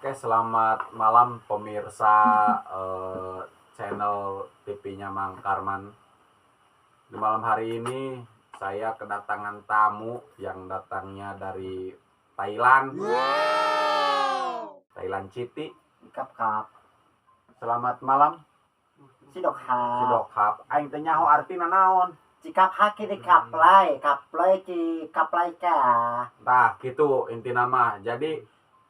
Oke, selamat malam pemirsa channel TV-nya Mang Karman. Di malam hari ini saya kedatangan tamu yang datangnya dari Thailand. Thailand City. Kap. Selamat malam. Sidok Sidok hap. Aing teh nyaho artina naon? Cikap haki di kaplay ci kaplay ka. Tah, gitu inti nama. Jadi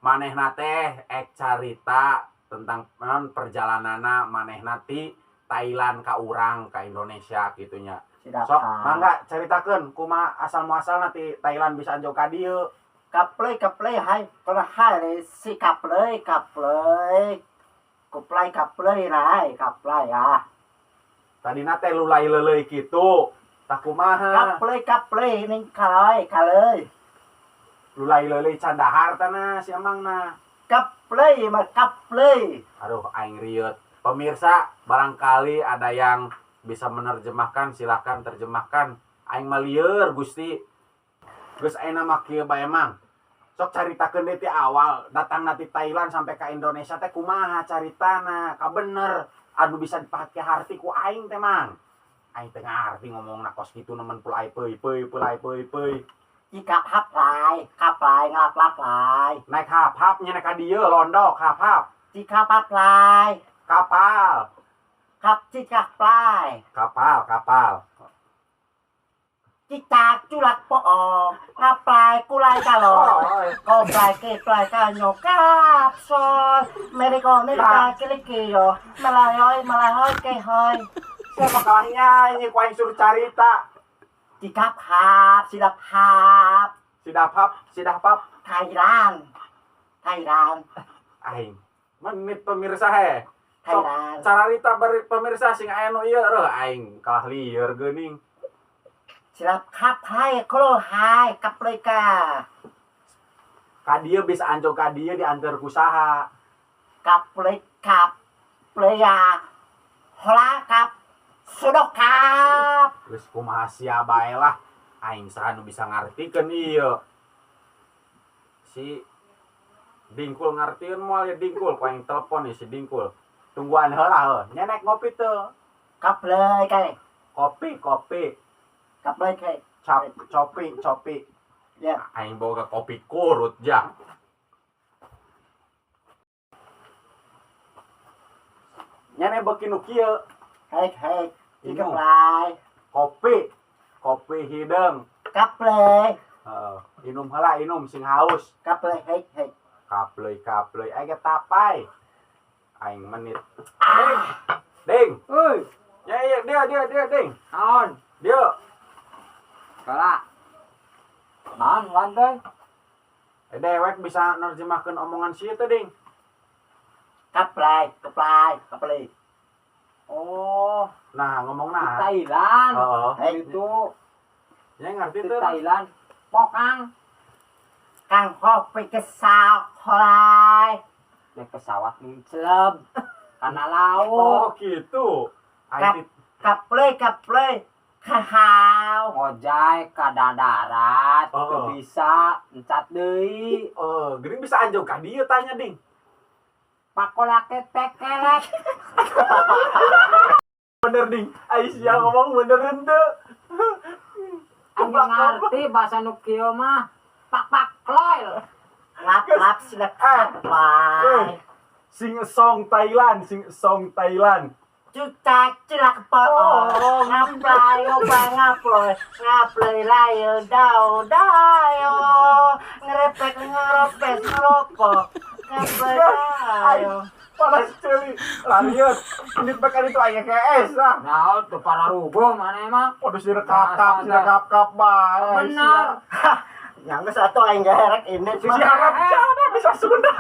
manehna teh carita tentang perjalanana manehna ti Thailand ka urang ka Indonesia gitunya. Sok mangga caritakeun kumaha asal muasal nanti Thailand bisa anjo ka dieu. Kaplay hai pernah hai si kaplay rai kaplay ah. Tadina teh lulai leuleuy kitu. Tah kumaha? Kaplay ning kaleuy. Lulai leuleuy candahar tanah si amangna. Kaplay. Aduh aing rieuh. Pemirsa, barangkali ada yang bisa menerjemahkan, silakan terjemahkan. Aing mah lieur Gusti. Geus ayeuna mah kieu bae mang. Sok caritakeun deui ti awal datang nanti Thailand sampai ke Indonesia teh kumaha caritana? Ka bener anu bisa dipake harti ku aing teh mang. Aing teh ngarti ngomongna kos kitu nemen pulai peuy. Cikap kaplay ngalap lai. Naik hap-hap nya ka dieu londok hap-hap. Cikap kaplay. Kapal. Kaplay. Kapal. Cicak culak poong ngaplay kulay kalor koplay keplay kanyo kapsol mereka kilikiyo malahoy kehoy Siapa kawan nyanyi ku aing suruh carita. Cikap hap sidap hap Sidahpap. Thailand Aing menit pemirsa he. Sok Thailand carita bari pemirsa sing aya nu ieu reuh aing kalah lieur geuning. sidap hap hai kolo hai kaplay ka Ka dieu bisa anjo ka dieu diantar ku saha? kaplay ya hola kap sudok kap Geus kumaha sia bae lah. Aing saha nu bisa ngartikeun ieu. Si Dingkul ngartieun moal ya Dingkul ku aing telepon nih si Dingkul. Tungguan heula heuh. Nyenek ngopi teu. kaplay kai Kopi. kaplay kai Copi. ya Aing boga kopi kurut ja. Nyenek beuki nu kieu. hai Inung. kaplay Kopi hideung. kaplay Inum heula inum sing haus. kaplay hai Kapleuy aya tapai. Aing menit. ah Ding. euy Ya dia ding. naon Dia. kala naon lantai Dewek bisa nerjemahkeun omongan sieu teh ding. kaplay Oh, nah ngomong nah. Thailand Heeh. itu Nya ngarti di teu. Thailand pokang kang kopi kesal holai naik pesawat ngeleb karena Oh, laut gitu. Kap- Aing kaplay kahau ngojay kada darat Oh. teu bisa encat deui geuning bisa anjong ka dieu tanya ding. pakolake tekelek Bener ding. Aisyah ngomong bener henteu. anu ngarti bahasa nu kieu mah pak kloil lap silak kaplay Sing song Thailand. cucak cilak poong ngaplay layo dayo ngerepek ngeropes ngeropok ngaplay layo Panas ceuli. Larieur. Indit bakan itu aya KS ah. naon teu para rubuh maneh mah Podo sirekap bae. bener yang ke satu aing gaherek ini Sisi harap bisa Sunda.